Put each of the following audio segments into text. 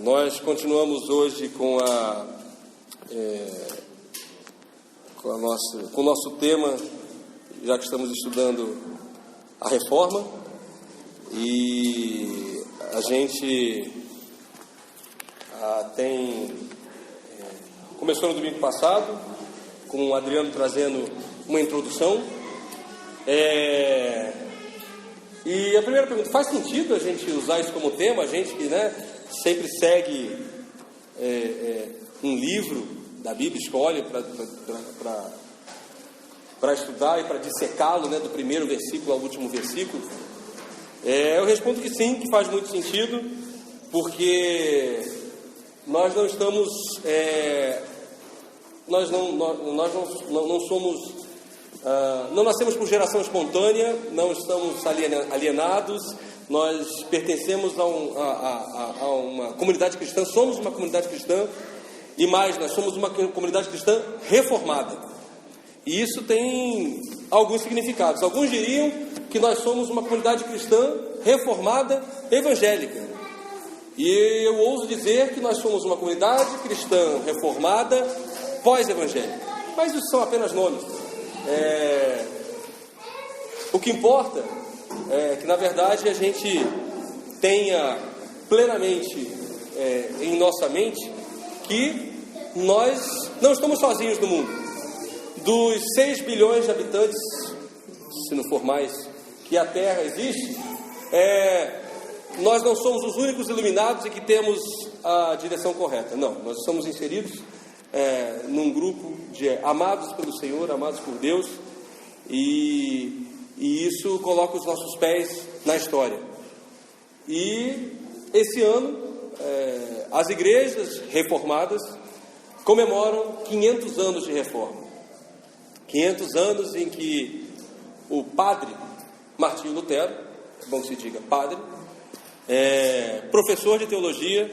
Nós continuamos hoje com o nosso tema, já que estamos estudando a reforma, e a gente começou no domingo passado, com o Adriano trazendo uma introdução. E a primeira pergunta: faz sentido a gente usar isso como tema? A gente que sempre segue um livro da Bíblia, escolhe para estudar e para dissecá-lo, do primeiro versículo ao último versículo. Eu respondo que sim, que faz muito sentido, porque nós não estamos, nós não somos, não nascemos por geração espontânea, não estamos alienados, nós pertencemos a uma comunidade cristã, somos uma comunidade cristã, e mais, nós somos uma comunidade cristã reformada. E isso tem alguns significados. Alguns diriam que nós somos uma comunidade cristã reformada evangélica. E eu ouso dizer que nós somos uma comunidade cristã reformada pós-evangélica. Mas isso são apenas nomes. O que importa é que, na verdade, a gente tenha plenamente em nossa mente que nós não estamos sozinhos no mundo. Dos 6 bilhões de habitantes, se não for mais, que a Terra existe, nós não somos os únicos iluminados e que temos a direção correta. Não, nós somos inseridos num grupo de amados pelo Senhor, amados por Deus, e isso coloca os nossos pés na história. E esse ano, as igrejas reformadas comemoram 500 anos de reforma. 500 anos em que o padre Martinho Lutero, é bom que se diga padre, professor de teologia,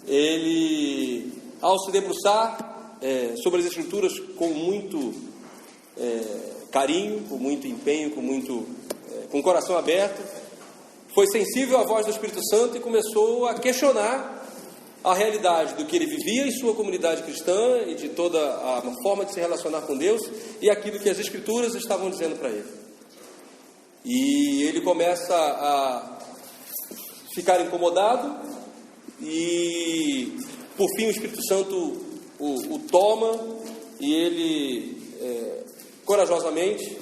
ele, ao se debruçar sobre as Escrituras com muito carinho, com muito empenho, com o coração aberto, foi sensível à voz do Espírito Santo e começou a questionar a realidade do que ele vivia em sua comunidade cristã e de toda a forma de se relacionar com Deus e aquilo que as Escrituras estavam dizendo para ele. E ele começa a ficar incomodado e, por fim, o Espírito Santo o toma e ele, corajosamente,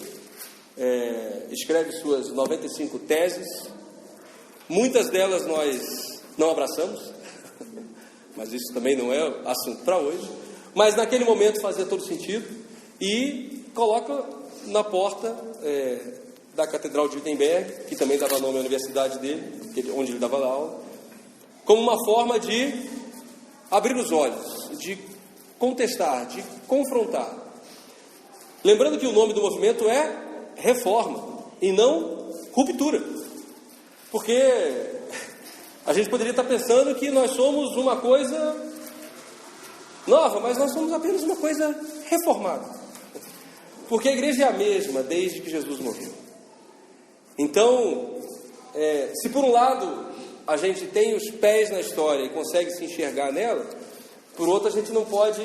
escreve suas 95 teses. Muitas delas nós não abraçamos, mas isso também não é assunto para hoje. Mas naquele momento fazia todo sentido e coloca na porta da Catedral de Wittenberg, que também dava nome à universidade dele, onde ele dava aula, como uma forma de abrir os olhos, de contestar, de confrontar. Lembrando que o nome do movimento é Reforma e não Ruptura, porque a gente poderia estar pensando que nós somos uma coisa nova, mas nós somos apenas uma coisa reformada. Porque a igreja é a mesma desde que Jesus morreu. Então, se por um lado a gente tem os pés na história e consegue se enxergar nela, por outro a gente não pode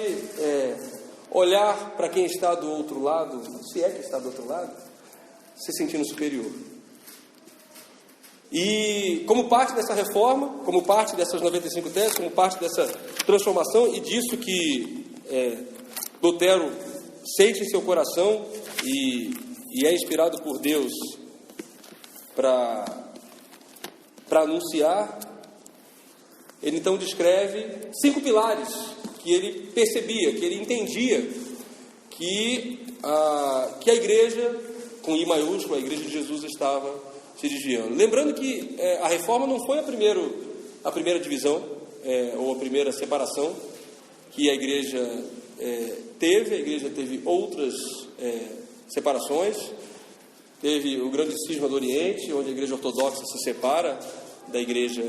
olhar para quem está do outro lado, se é que está do outro lado, se sentindo superior. E como parte dessa reforma, como parte dessas 95 teses, como parte dessa transformação e disso que Lutero sente em seu coração e é inspirado por Deus para anunciar, ele então descreve 5 pilares que ele percebia, que ele entendia que a igreja, com I maiúsculo, a igreja de Jesus estava se desviando. Lembrando que a reforma não foi a primeira divisão, ou a primeira separação que a igreja teve. A igreja teve outras separações. Teve o grande cisma do Oriente, onde a igreja ortodoxa se separa da igreja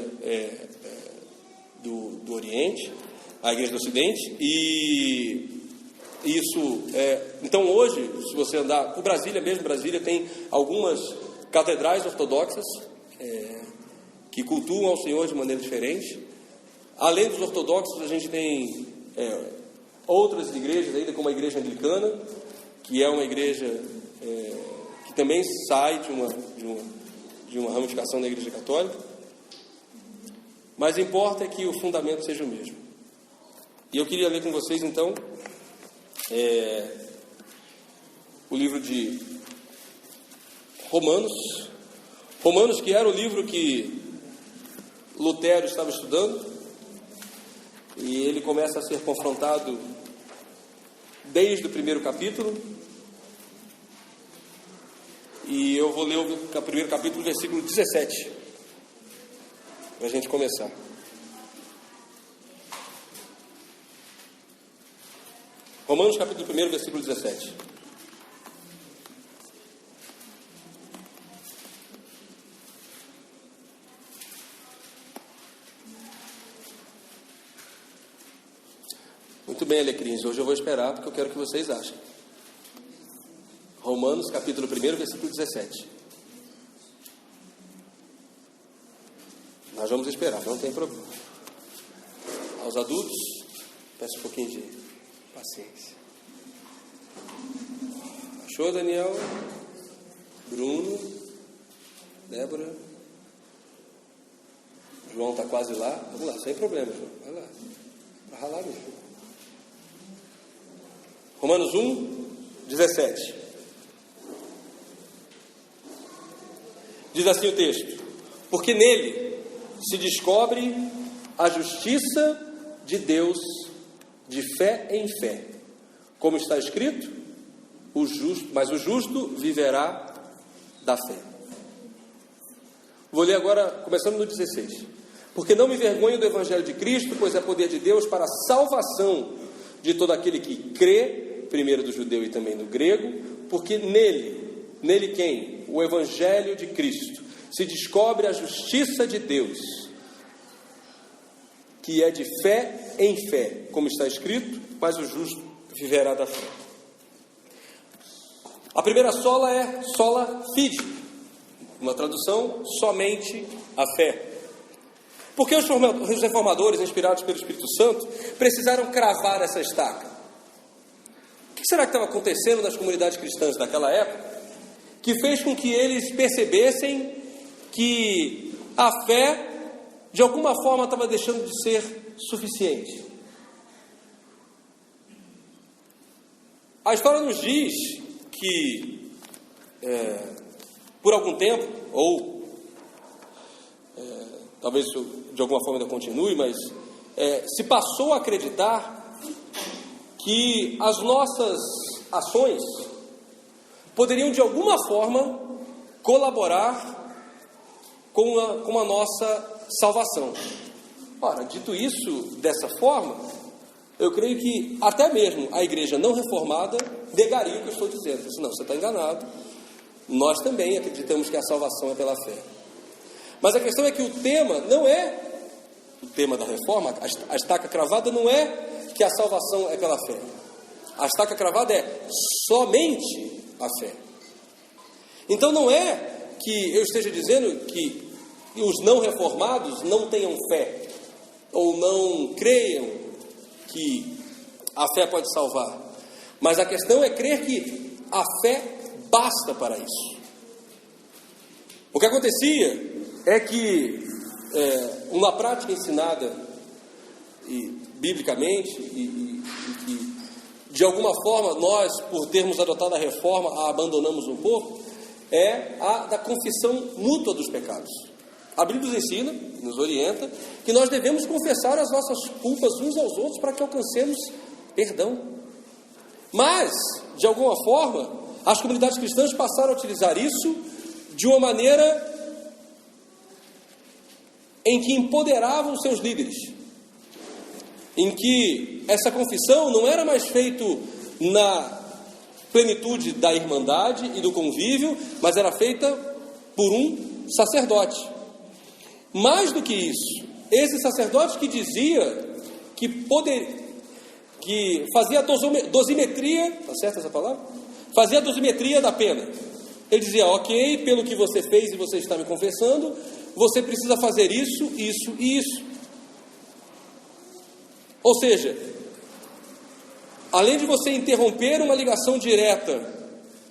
do Oriente, a igreja do Ocidente, e isso então hoje, se você andar por Brasília mesmo, Brasília tem algumas catedrais ortodoxas que cultuam ao Senhor de maneira diferente, Além dos ortodoxos, a gente tem outras igrejas ainda, como a igreja anglicana, que é uma igreja que também sai de uma ramificação da igreja católica. Mas importa é que o fundamento seja o mesmo. E eu queria ler com vocês, então, o livro de Romanos. Romanos, que era o livro que Lutero estava estudando, e ele começa a ser confrontado desde o primeiro capítulo. E eu vou ler o primeiro capítulo, versículo 17, para a gente começar. Romanos capítulo 1, versículo 17. Muito bem, alecrins, hoje eu vou esperar porque eu quero que vocês achem. Romanos capítulo 1, versículo 17. Nós vamos esperar, não tem problema. Aos adultos, peço um pouquinho de paciência. Achou, Daniel? Bruno? Débora? João está quase lá. Vamos lá, sem problema, João. Vai lá. Vai ralar mesmo. Romanos 1, 17. Diz assim o texto: porque nele se descobre a justiça de Deus de fé em fé, como está escrito, mas o justo viverá da fé. Vou ler agora, começando no 16. Porque não me envergonho do evangelho de Cristo, pois é poder de Deus para a salvação de todo aquele que crê, primeiro do judeu e também do grego, porque nele quem? O evangelho de Cristo, se descobre a justiça de Deus, que é de fé em fé, como está escrito, mas o justo viverá da fé. A primeira sola é sola fide, uma tradução, somente a fé. Porque os reformadores, inspirados pelo Espírito Santo, precisaram cravar essa estaca? O que será que estava acontecendo nas comunidades cristãs daquela época, que fez com que eles percebessem que a fé, de alguma forma, estava deixando de ser suficiente? A história nos diz que, por algum tempo, ou talvez isso de alguma forma ainda continue, mas se passou a acreditar que as nossas ações poderiam de alguma forma colaborar com a nossa salvação. Ora, dito isso dessa forma, eu creio que até mesmo a igreja não reformada negaria o que eu estou dizendo. Não, você está enganado. Nós também acreditamos que a salvação é pela fé. Mas a questão é que o tema não é o tema da reforma, a estaca cravada não é que a salvação é pela fé. A estaca cravada é somente a fé. Então não é que eu esteja dizendo que os não reformados não tenham fé, ou não creiam que a fé pode salvar. Mas a questão é crer que a fé basta para isso. O que acontecia é que uma prática ensinada biblicamente e que de alguma forma nós, por termos adotado a reforma, a abandonamos um pouco, é a da confissão mútua dos pecados. A Bíblia nos ensina, nos orienta, que nós devemos confessar as nossas culpas uns aos outros para que alcancemos perdão. Mas, de alguma forma, as comunidades cristãs passaram a utilizar isso de uma maneira em que empoderavam os seus líderes, em que essa confissão não era mais feito na plenitude da irmandade e do convívio, mas era feita por um sacerdote. Mais do que isso, esse sacerdote que dizia que fazia a dosimetria, está certa essa palavra? Fazia a dosimetria da pena. Ele dizia, ok, pelo que você fez e você está me confessando, você precisa fazer isso, isso e isso. Ou seja, além de você interromper uma ligação direta,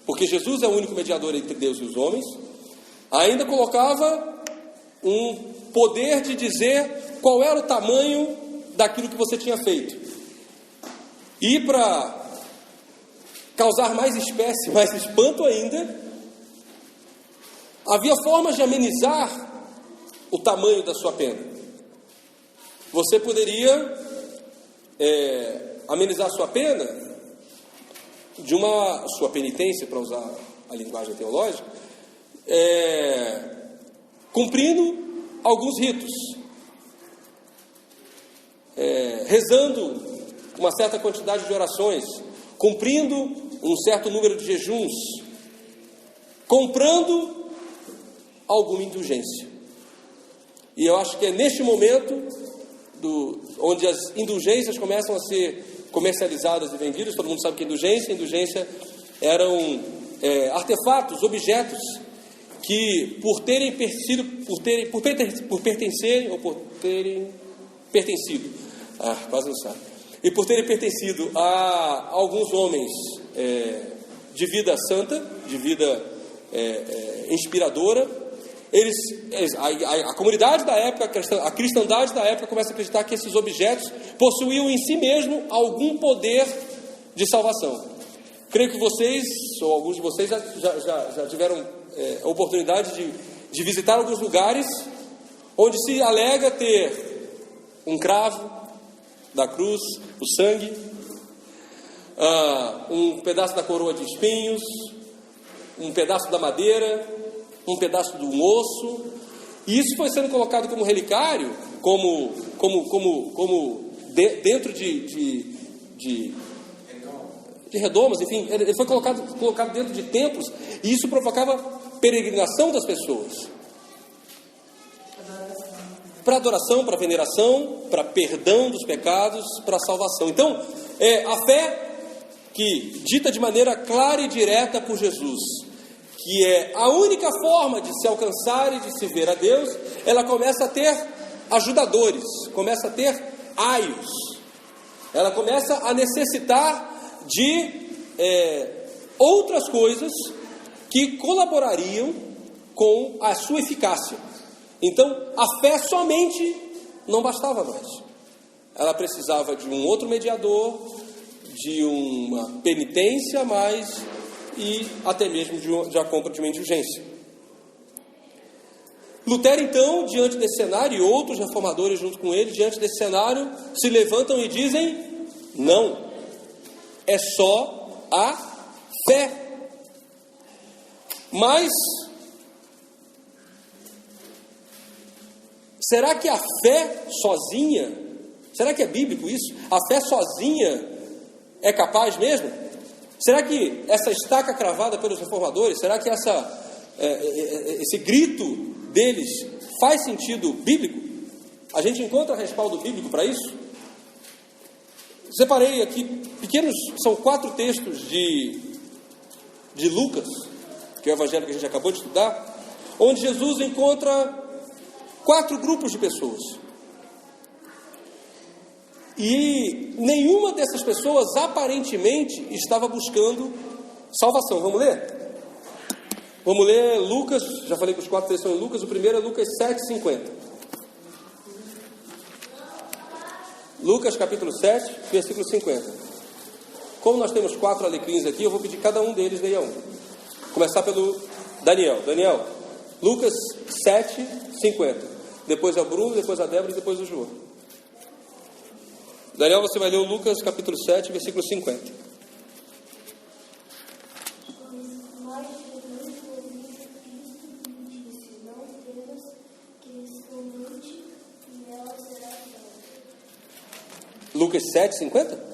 porque Jesus é o único mediador entre Deus e os homens, ainda colocava um poder de dizer qual era o tamanho daquilo que você tinha feito. E para causar mais espécie, mais espanto ainda, havia formas de amenizar o tamanho da sua pena. Você poderia amenizar a sua pena de sua penitência, para usar a linguagem teológica, cumprindo alguns ritos, rezando uma certa quantidade de orações, cumprindo um certo número de jejuns, comprando alguma indulgência. E eu acho que é neste momento onde as indulgências começam a ser comercializadas e vendidas. Todo mundo sabe que indulgência eram artefatos, objetos que por terem pertencido a alguns homens de vida santa, de vida inspiradora, a comunidade da época, a cristandade da época começa a acreditar que esses objetos possuíam em si mesmo algum poder de salvação. Creio que vocês, ou alguns de vocês, já tiveram a oportunidade de visitar alguns lugares onde se alega ter um cravo da cruz, o sangue, um pedaço da coroa de espinhos, um pedaço da madeira, um pedaço do osso, e isso foi sendo colocado como relicário, dentro de redomas, enfim, ele foi colocado dentro de templos, e isso provocava peregrinação das pessoas, para adoração, para veneração, para perdão dos pecados, para salvação. Então, a fé que, dita de maneira clara e direta por Jesus, que é a única forma de se alcançar e de se ver a Deus, ela começa a ter ajudadores, começa a ter aios, ela começa a necessitar de outras coisas que colaborariam com a sua eficácia. Então, a fé somente não bastava mais. Ela precisava de um outro mediador, de uma penitência a mais e até mesmo de a compra de uma indulgência. Lutero, então, diante desse cenário, e outros reformadores junto com ele, diante desse cenário, se levantam e dizem: não, é só a fé. Mas será que a fé sozinha, será que é bíblico isso? A fé sozinha é capaz mesmo? Será que essa estaca cravada pelos reformadores, será que esse grito deles faz sentido bíblico? A gente encontra respaldo bíblico para isso? Separei aqui são 4 textos de Lucas, que é o evangelho que a gente acabou de estudar, onde Jesus encontra 4 grupos de pessoas. E nenhuma dessas pessoas aparentemente estava buscando salvação. Vamos ler? Vamos ler Lucas, já falei que os 4 textos são em Lucas, o primeiro é Lucas 7,50. Lucas capítulo 7, versículo 50. Como nós temos 4 alecrins aqui, eu vou pedir cada um deles leia um. Começar pelo Daniel. Daniel, Lucas 7, 50. Depois é o Bruno, depois a Débora e depois o João. Daniel, você vai ler o Lucas capítulo 7, versículo 50. Lucas 7, 50?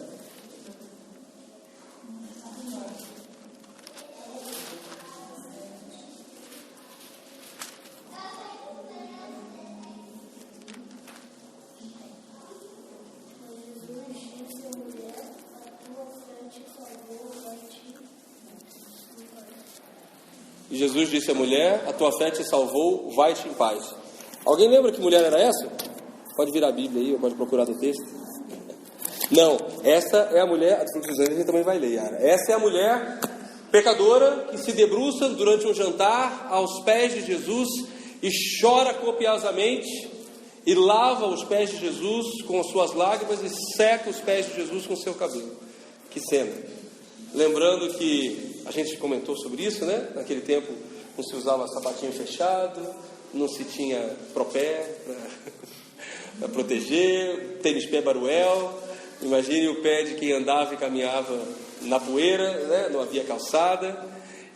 E Jesus disse à mulher: a tua fé te salvou, vai-te em paz. Alguém lembra que mulher era essa? Pode virar a Bíblia aí, ou pode procurar no texto. Não, essa é a mulher, a fluxo de sangue a gente também vai ler, Yara. Essa é a mulher pecadora que se debruça durante um jantar aos pés de Jesus e chora copiosamente e lava os pés de Jesus com as suas lágrimas e seca os pés de Jesus com o seu cabelo. Que cena! Lembrando que a gente comentou sobre isso, né? Naquele tempo não se usava sapatinho fechado, não se tinha propé para proteger, tênis pé baruel. Imagine o pé de quem andava e caminhava na poeira, né? Não havia calçada.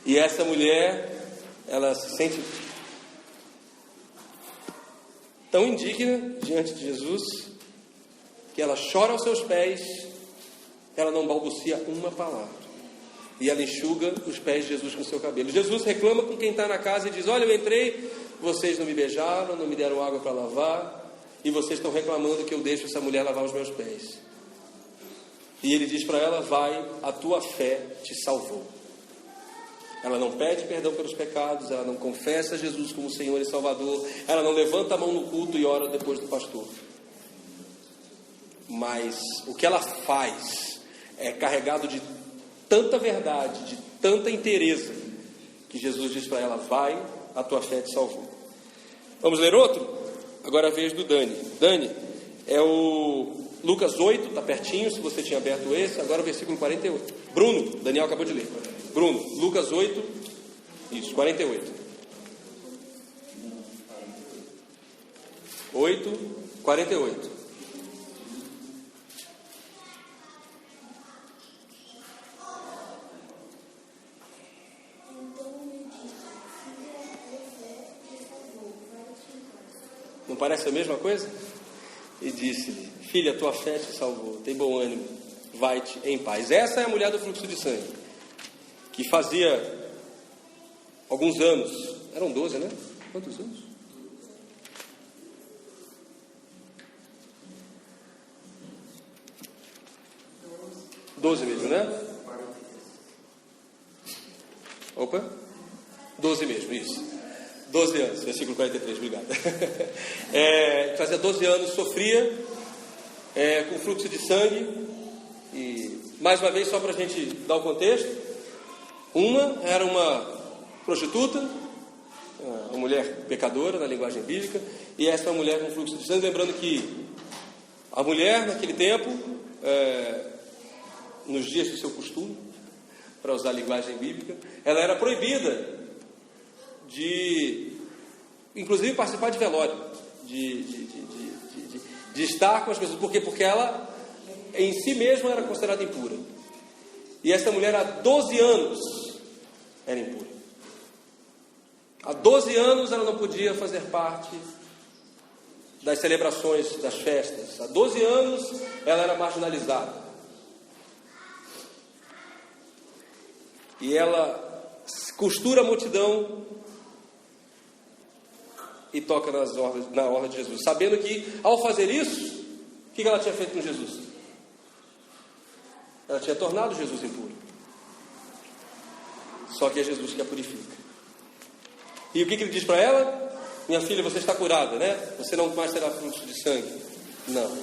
E essa mulher, ela se sente tão indigna diante de Jesus que ela chora aos seus pés, ela não balbucia uma palavra. E ela enxuga os pés de Jesus com o seu cabelo. Jesus reclama com quem está na casa e diz: olha, eu entrei, vocês não me beijaram, não me deram água para lavar, e vocês estão reclamando que eu deixo essa mulher lavar os meus pés. E ele diz para ela: vai, a tua fé te salvou. Ela não pede perdão pelos pecados, ela não confessa Jesus como Senhor e Salvador, ela não levanta a mão no culto e ora depois do pastor. Mas o que ela faz é carregado de tanta verdade, de tanta inteireza, que Jesus diz para ela: vai, a tua fé te salvou. Vamos ler outro? Agora a vez do Dani. Dani, é o Lucas 8, está pertinho, se você tinha aberto esse. Agora o versículo 48. Bruno, Daniel acabou de ler. Bruno, Lucas 8, isso, 48. 8, 48. Não parece a mesma coisa? E disse-lhe: filha, tua fé te salvou, tem bom ânimo, vai-te em paz. Essa é a mulher do fluxo de sangue, que fazia alguns anos, eram 12, né? Quantos anos? 12 mesmo, né? Opa, 12 mesmo, isso. 12 anos, versículo 43, obrigado. Fazia 12 anos, sofria com fluxo de sangue. E, mais uma vez, só para a gente dar o contexto, uma era uma prostituta, uma mulher pecadora na linguagem bíblica, e essa é uma mulher com fluxo de sangue. Lembrando que a mulher, naquele tempo, nos dias do seu costume, para usar a linguagem bíblica, ela era proibida de, inclusive, participar de velório, de estar com as pessoas. Por quê? Porque ela, em si mesma, era considerada impura. E essa mulher, há 12 anos, era impura. Há 12 anos, ela não podia fazer parte das celebrações, das festas. Há 12 anos, ela era marginalizada. E ela costura a multidão e toca na orla de Jesus, sabendo que, ao fazer isso, o que ela tinha feito com Jesus? Ela tinha tornado Jesus impuro. Só que é Jesus que a purifica. E o que ele diz para ela? Minha filha, você está curada, né? Você não mais terá fluxo de sangue. Não.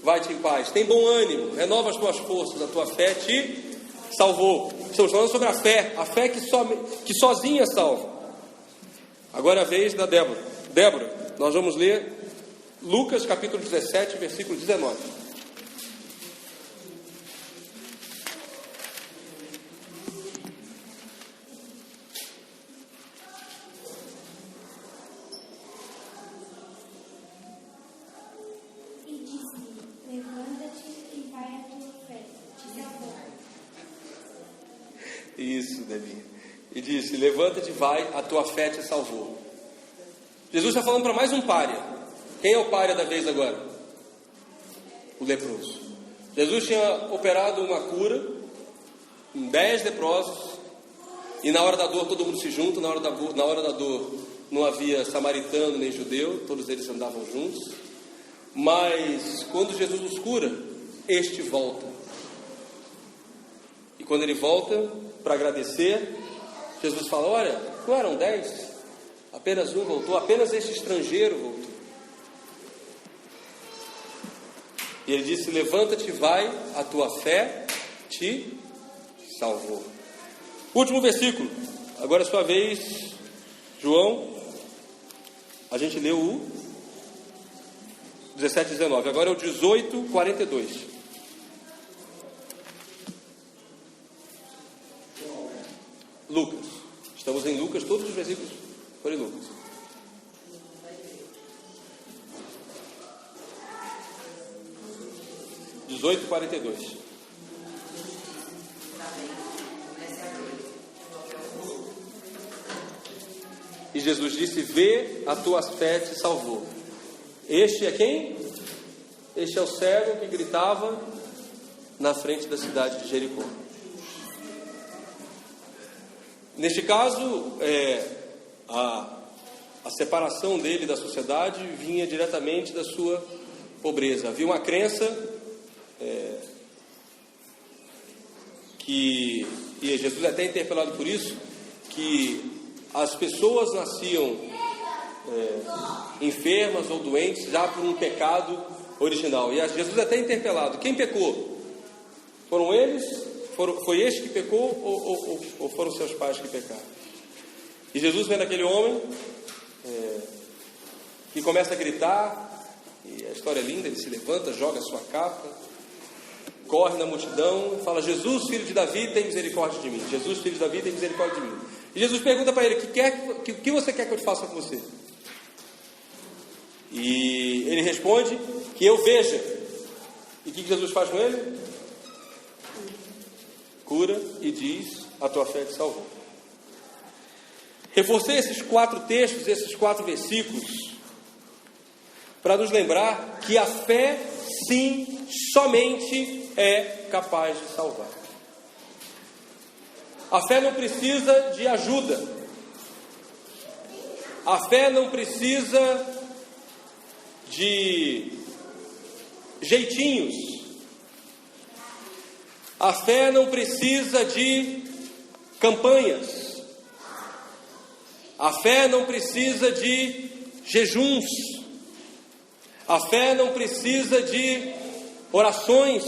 Vai-te em paz, tem bom ânimo, renova as tuas forças, a tua fé te salvou. Estamos falando sobre a fé que sozinha salva. Agora é a vez da Débora. Débora, nós vamos ler Lucas capítulo 17, versículo 19. E disse-lhe: levanta-te e vai a tua fé te salvou. Isso, Debinha. E disse: levanta-te, vai, a tua fé te salvou. Jesus está falando para mais um pária. Quem é o pária da vez agora? O leproso. Jesus tinha operado uma cura em 10 leprosos, e na hora da dor todo mundo se junta. Na hora da dor não havia samaritano nem judeu, todos eles andavam juntos. Mas quando Jesus os cura, este volta. E quando ele volta para agradecer, Jesus fala: olha, não eram 10, apenas um voltou, apenas este estrangeiro voltou. E ele disse: levanta-te, vai, a tua fé te salvou. Último versículo. Agora é sua vez, João. A gente leu o 17 e 19. Agora é o 18, 42. Lucas. Estamos em Lucas, todos os versículos foram em Lucas. (18:42). E Jesus disse: vê, a tua fé te salvou. Este é quem? Este é o cego que gritava na frente da cidade de Jericó. Neste caso, a separação dele da sociedade vinha diretamente da sua pobreza. Havia uma crença e Jesus é até interpelado por isso, que as pessoas nasciam enfermas ou doentes já por um pecado original. E Jesus é até interpelado: quem pecou? Foram eles? Foi este que pecou ou foram seus pais que pecaram? E Jesus vê naquele homem que começa a gritar, e a história é linda. Ele se levanta, joga a sua capa, corre na multidão, fala: Jesus, filho de Davi, tem misericórdia de mim. Jesus, filho de Davi, tem misericórdia de mim. E Jesus pergunta para ele: o que você quer que eu te faça com você? E ele responde: que eu veja. E o que Jesus faz com ele? Cura e diz: a tua fé te salvou. Reforcei esses 4 textos, esses 4 versículos, para nos lembrar que a fé, sim, somente é capaz de salvar. A fé não precisa de ajuda. A fé não precisa de jeitinhos. A fé não precisa de campanhas. A fé não precisa de jejuns. A fé não precisa de orações.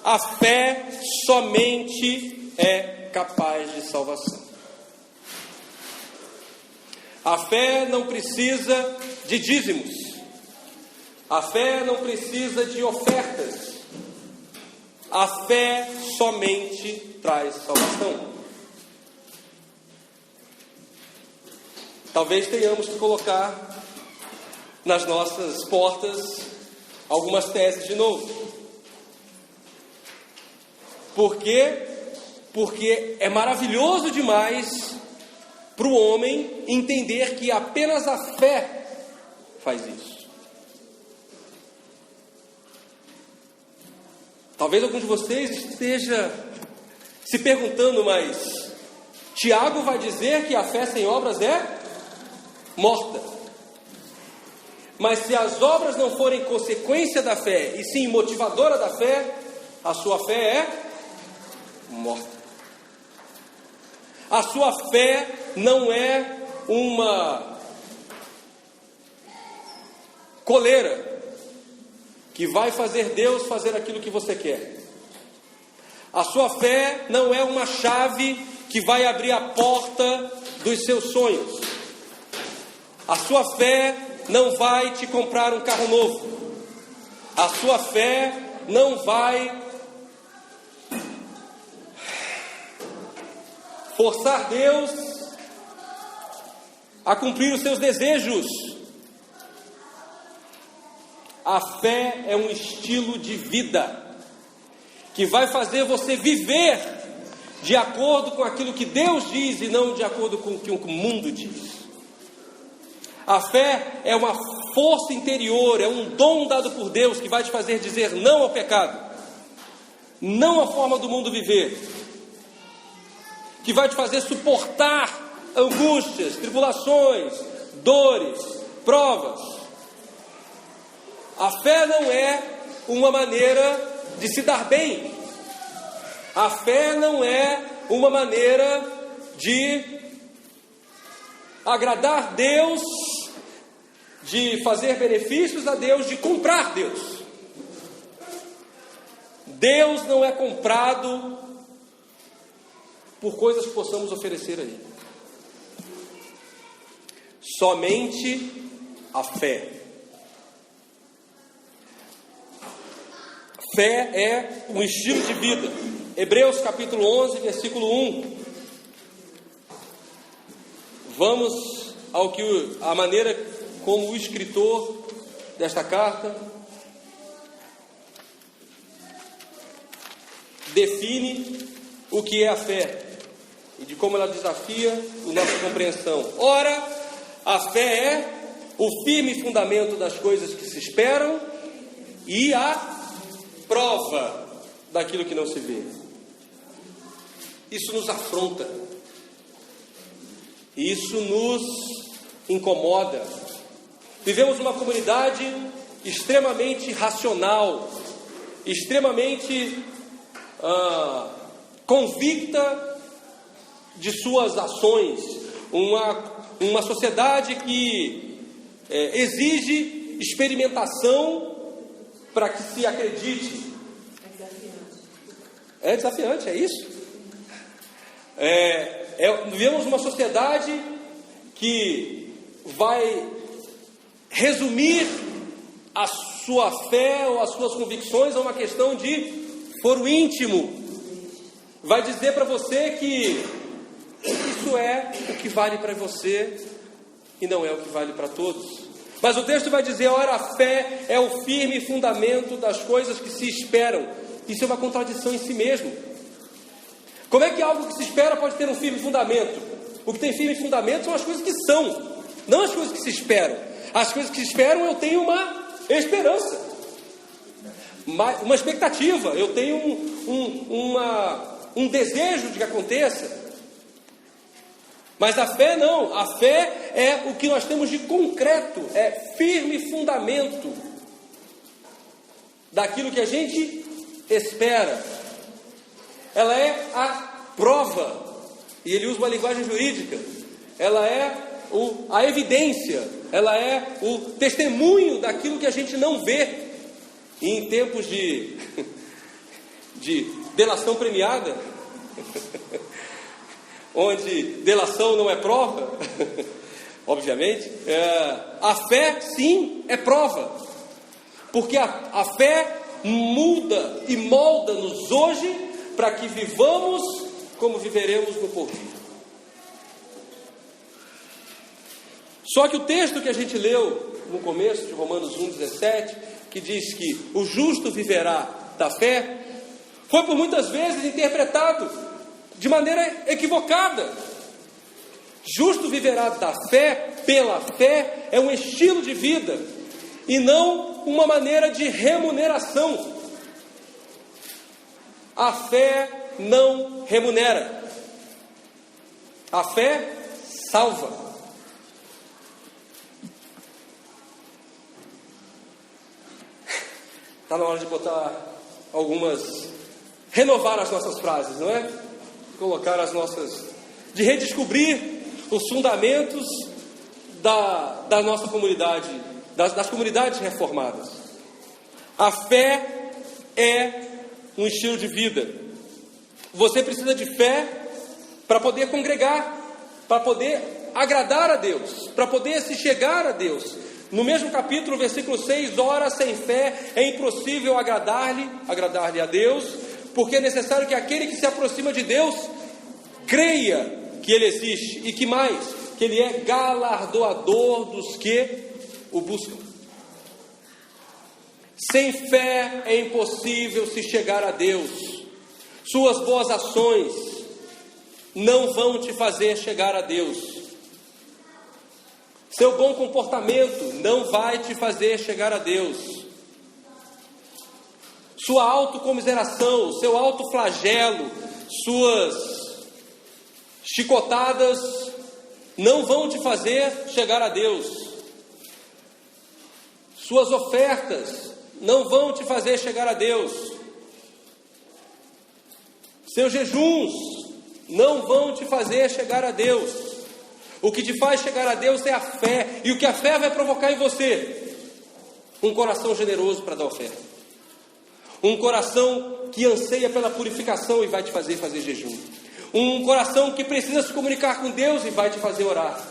A fé somente é capaz de salvação. A fé não precisa de dízimos. A fé não precisa de ofertas. A fé somente traz salvação. Talvez tenhamos que colocar nas nossas portas algumas teses de novo. Por quê? Porque é maravilhoso demais para o homem entender que apenas a fé faz isso. Talvez alguns de vocês esteja se perguntando: mas Tiago vai dizer que a fé sem obras é morta. Mas se as obras não forem consequência da fé, e sim motivadora da fé, a sua fé é morta. A sua fé não é uma coleira que vai fazer Deus fazer aquilo que você quer. A sua fé não é uma chave que vai abrir a porta dos seus sonhos. A sua fé não vai te comprar um carro novo. A sua fé não vai forçar Deus a cumprir os seus desejos. A fé é um estilo de vida que vai fazer você viver de acordo com aquilo que Deus diz e não de acordo com o que o mundo diz. A fé é uma força interior, é um dom dado por Deus que vai te fazer dizer não ao pecado, não à forma do mundo viver, que vai te fazer suportar angústias, tribulações, dores, provas. A fé não é uma maneira de se dar bem. A fé não é uma maneira de agradar Deus de fazer benefícios a Deus, de comprar Deus. Deus não é comprado por coisas que possamos oferecer a Ele. Somente a fé. Fé é um estilo de vida. Hebreus capítulo 11, versículo 1. Vamos ao que a maneira como o escritor desta carta define o que é a fé e de como ela desafia a nossa compreensão. Ora, a fé é o firme fundamento das coisas que se esperam e a prova daquilo que não se vê. Isso nos afronta. Isso nos incomoda. Vivemos uma comunidade extremamente racional, extremamente convicta de suas ações. Uma sociedade que exige experimentação para que se acredite. É desafiante, é isso? Vivemos uma sociedade que vai resumir a sua fé ou as suas convicções a uma questão de foro íntimo. Vai dizer para você que isso é o que vale para você e não é o que vale para todos. Mas o texto vai dizer, ora, a fé é o firme fundamento das coisas que se esperam. Isso é uma contradição em si mesmo. Como é que algo que se espera pode ter um firme fundamento? O que tem firme fundamento são as coisas que são, não as coisas que se esperam. As coisas que se esperam, eu tenho uma esperança, uma expectativa, eu tenho um desejo de que aconteça. Mas a fé não, a fé é o que nós temos de concreto, é firme fundamento daquilo que a gente espera. Ela é a prova, e ele usa uma linguagem jurídica, ela é a evidência, ela é o testemunho daquilo que a gente não vê. E em tempos de delação premiada, onde delação não é prova, obviamente, a fé sim é prova, porque a fé muda e molda-nos hoje para que vivamos como viveremos no porvir. Só que o texto que a gente leu no começo de Romanos 1,17, que diz que o justo viverá da fé, foi por muitas vezes interpretado de maneira equivocada. Justo viverá da fé, pela fé, é um estilo de vida e não uma maneira de remuneração. A fé não remunera. A fé salva. Está na hora de botar renovar as nossas frases, não é? Colocar de redescobrir os fundamentos da nossa comunidade, das comunidades reformadas. A fé é um estilo de vida. Você precisa de fé para poder congregar, para poder agradar a Deus, para poder se chegar a Deus. No mesmo capítulo, versículo 6, ora, sem fé é impossível agradar-lhe a Deus, porque é necessário que aquele que se aproxima de Deus creia que Ele existe e que mais, que Ele é galardoador dos que o buscam. Sem fé é impossível se chegar a Deus. Suas boas ações não vão te fazer chegar a Deus. Seu bom comportamento não vai te fazer chegar a Deus. Sua autocomiseração, seu autoflagelo, suas chicotadas não vão te fazer chegar a Deus. Suas ofertas não vão te fazer chegar a Deus. Seus jejuns não vão te fazer chegar a Deus. O que te faz chegar a Deus é a fé. E o que a fé vai provocar em você? Um coração generoso para dar oferta. Um coração que anseia pela purificação e vai te fazer jejum. Um coração que precisa se comunicar com Deus e vai te fazer orar.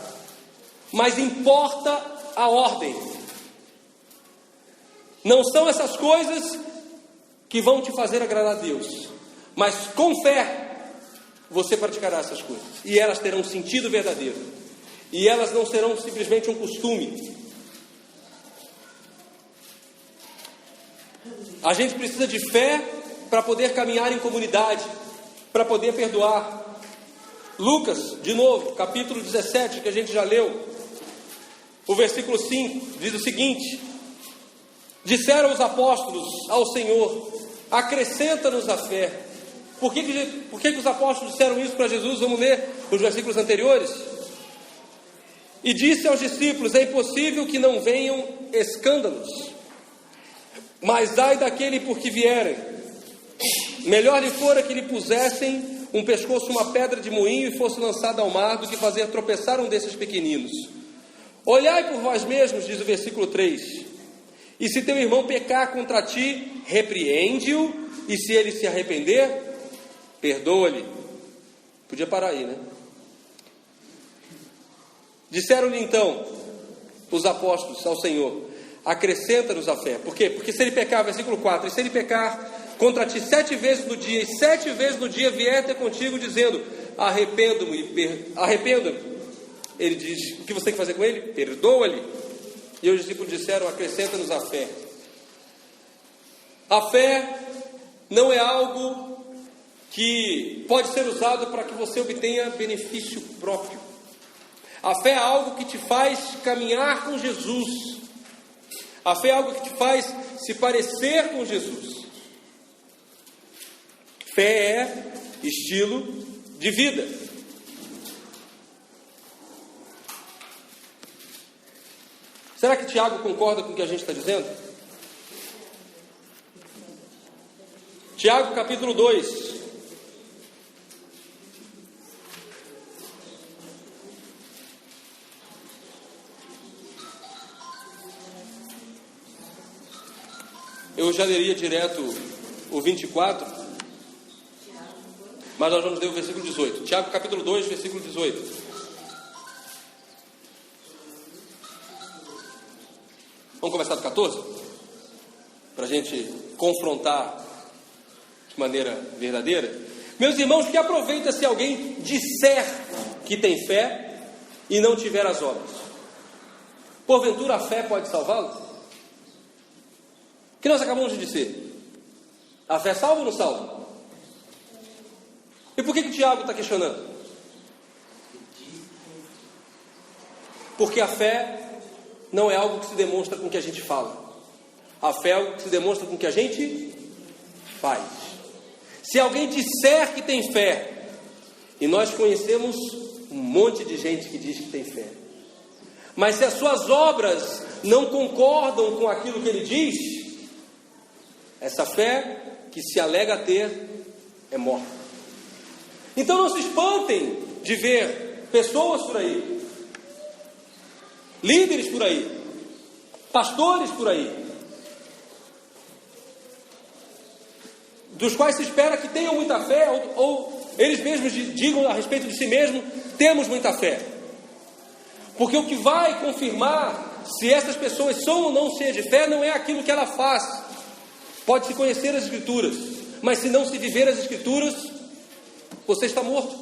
Mas importa a ordem. Não são essas coisas que vão te fazer agradar a Deus. Mas com fé, você praticará essas coisas. E elas terão sentido verdadeiro. E elas não serão simplesmente um costume. A gente precisa de fé para poder caminhar em comunidade, para poder perdoar. Lucas, de novo, capítulo 17, que a gente já leu, o versículo 5, diz o seguinte: disseram os apóstolos ao Senhor: acrescenta-nos a fé. Por que os apóstolos disseram isso para Jesus? Vamos ler os versículos anteriores. E disse aos discípulos: é impossível que não venham escândalos, mas ai daquele por que vierem. Melhor lhe fora que lhe pusessem um pescoço, uma pedra de moinho e fosse lançado ao mar, do que fazer tropeçar um desses pequeninos. Olhai por vós mesmos, diz o versículo 3. E se teu irmão pecar contra ti, repreende-o, e se ele se arrepender, perdoa-lhe. Podia parar aí, né? Disseram-lhe então os apóstolos ao Senhor: acrescenta-nos a fé. Por quê? Porque se ele pecar, versículo 4, e se ele pecar contra ti 7 vezes no dia, e 7 vezes no dia vier até contigo, dizendo: arrependo-me, ele diz: o que você tem que fazer com ele? Perdoa-lhe. E os discípulos disseram: acrescenta-nos a fé. A fé não é algo que pode ser usado para que você obtenha benefício próprio. A fé é algo que te faz caminhar com Jesus. A fé é algo que te faz se parecer com Jesus. Fé é estilo de vida. Será que Tiago concorda com o que a gente está dizendo? Tiago capítulo 2. Eu já leria direto o 24, mas nós vamos ler o versículo 18. Tiago capítulo 2, versículo 18. Vamos começar do 14? Para a gente confrontar de maneira verdadeira. Meus irmãos, que aproveita se alguém disser que tem fé e não tiver as obras? Porventura a fé pode salvá-lo? O que nós acabamos de dizer? A fé salva ou não salva? E por que o Tiago está questionando? Porque a fé não é algo que se demonstra com o que a gente fala. A fé é algo que se demonstra com o que a gente faz. Se alguém disser que tem fé, e nós conhecemos um monte de gente que diz que tem fé, mas se as suas obras não concordam com aquilo que ele diz, essa fé que se alega ter é morta. Então não se espantem de ver pessoas por aí, líderes por aí, pastores por aí, dos quais se espera que tenham muita fé, ou eles mesmos digam a respeito de si mesmos: temos muita fé. Porque o que vai confirmar se essas pessoas são ou não cheias de fé não é aquilo que ela faz. Pode-se conhecer as Escrituras, mas se não se viver as Escrituras, você está morto.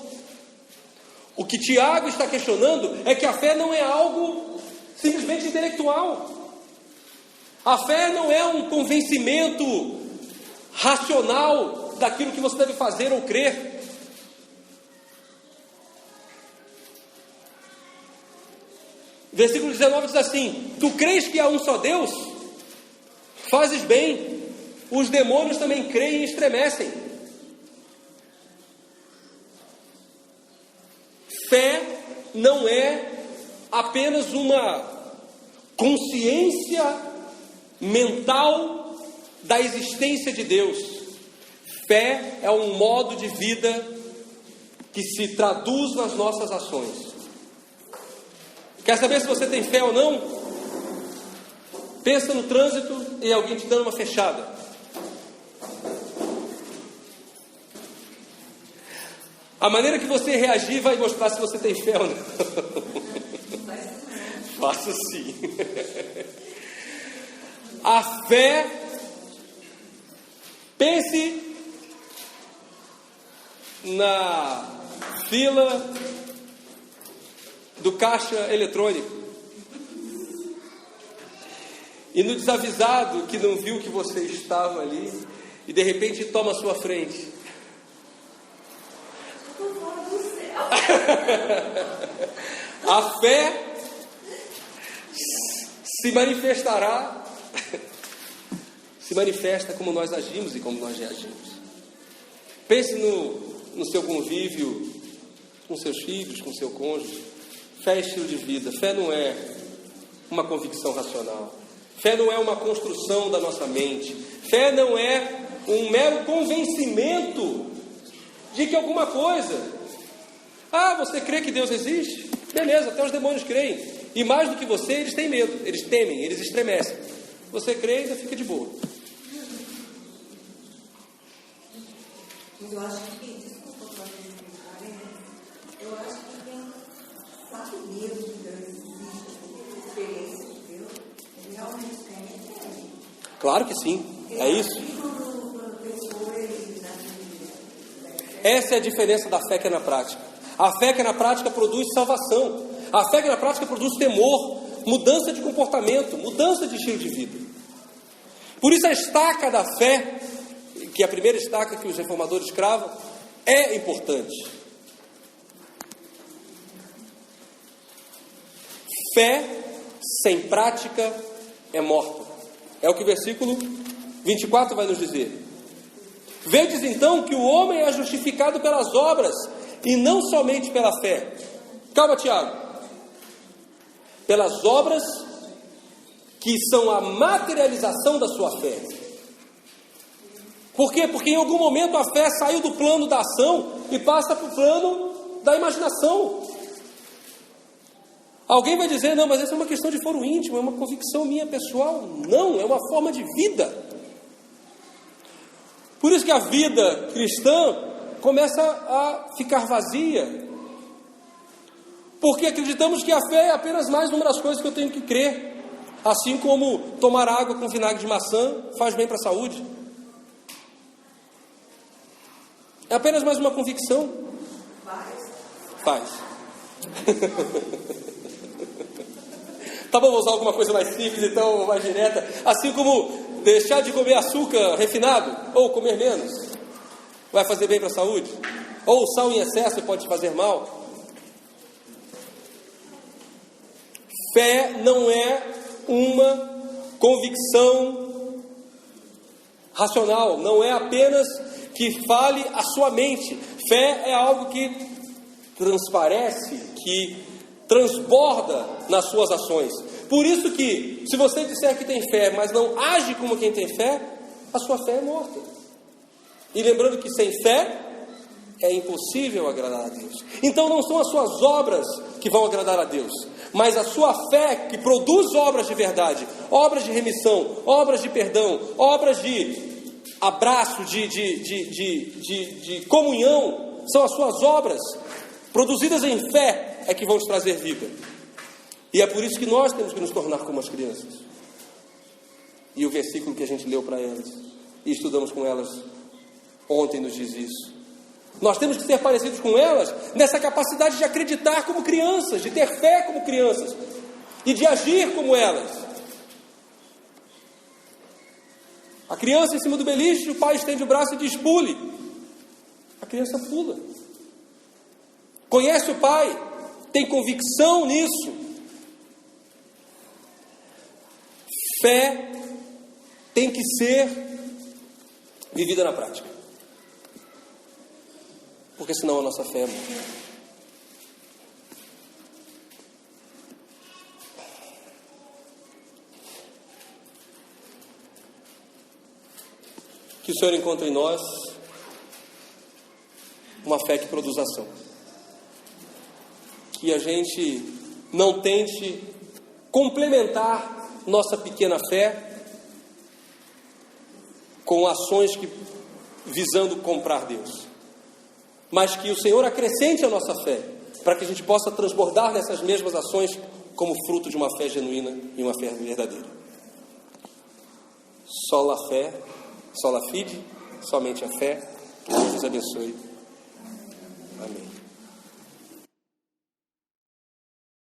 O que Tiago está questionando é que a fé não é algo simplesmente intelectual. A fé não é um convencimento racional daquilo que você deve fazer ou crer. Versículo 19 diz assim: tu crês que há um só Deus? Fazes bem. Os demônios também creem e estremecem. Fé não é apenas uma consciência mental da existência de Deus. Fé é um modo de vida que se traduz nas nossas ações. Quer saber se você tem fé ou não? Pensa no trânsito e alguém te dando uma fechada. A maneira que você reagir vai mostrar se você tem fé ou não. Faça sim. A fé, pense na fila do caixa eletrônico e no desavisado que não viu que você estava ali e de repente toma a sua frente. A fé se manifestará, se manifesta como nós agimos e como nós reagimos. Pense no seu convívio com seus filhos, com seu cônjuge. Fé é estilo de vida. Fé não é uma convicção racional. Fé não é uma construção da nossa mente. Fé não é um mero convencimento de que alguma coisa... você crê que Deus existe? Beleza, até os demônios creem. E mais do que você, eles têm medo, eles temem, eles estremecem. Você crê e ainda fica de boa. Mas eu acho que, desculpa fazer eu acho que quem sabe mesmo que Deus existe, experiência de Deus, ele realmente tem. Claro que sim, é isso. Essa é a diferença da fé que é na prática. A fé que é na prática produz salvação. A fé que é na prática produz temor, mudança de comportamento, mudança de estilo de vida. Por isso a estaca da fé, que é a primeira estaca que os reformadores cravam, é importante. Fé sem prática é morta. É o que o versículo 24 vai nos dizer. Vedes então que o homem é justificado pelas obras e não somente pela fé. Calma, Tiago. Pelas obras que são a materialização da sua fé. Por quê? Porque em algum momento a fé saiu do plano da ação e passa para o plano da imaginação. Alguém vai dizer, não, mas essa é uma questão de foro íntimo, é uma convicção minha pessoal. Não, é uma forma de vida. Por isso que a vida cristã começa a ficar vazia. Porque acreditamos que a fé é apenas mais uma das coisas que eu tenho que crer. Assim como tomar água com vinagre de maçã faz bem para a saúde. É apenas mais uma convicção. Faz. Tá bom, vou usar alguma coisa mais simples, então, mais direta. Assim como deixar de comer açúcar refinado, ou comer menos, vai fazer bem para a saúde. Ou sal em excesso pode te fazer mal. Fé não é uma convicção racional, não é apenas que fale a sua mente. Fé é algo que transparece, que transborda nas suas ações. Por isso que, se você disser que tem fé, mas não age como quem tem fé, a sua fé é morta. E lembrando que sem fé é impossível agradar a Deus. Então não são as suas obras que vão agradar a Deus, mas a sua fé que produz obras de verdade, obras de remissão, obras de perdão, obras de abraço, de comunhão. São as suas obras produzidas em fé é que vão te trazer vida. E é por isso que nós temos que nos tornar como as crianças. E o versículo que a gente leu para elas e estudamos com elas ontem nos diz isso. Nós temos que ser parecidos com elas nessa capacidade de acreditar como crianças, de ter fé como crianças e de agir como elas. A criança em cima do beliche, o pai estende o braço e diz pule. A criança pula. Conhece o pai, tem convicção nisso. Fé tem que ser vivida na prática. Porque senão a nossa fé é morta. Que o Senhor encontre em nós uma fé que produz ação. Que a gente não tente complementar nossa pequena fé com ações visando comprar Deus, mas que o Senhor acrescente a nossa fé, para que a gente possa transbordar nessas mesmas ações como fruto de uma fé genuína e uma fé verdadeira. Sola fé, sola fide, somente a fé. Que Deus nos abençoe. Amém.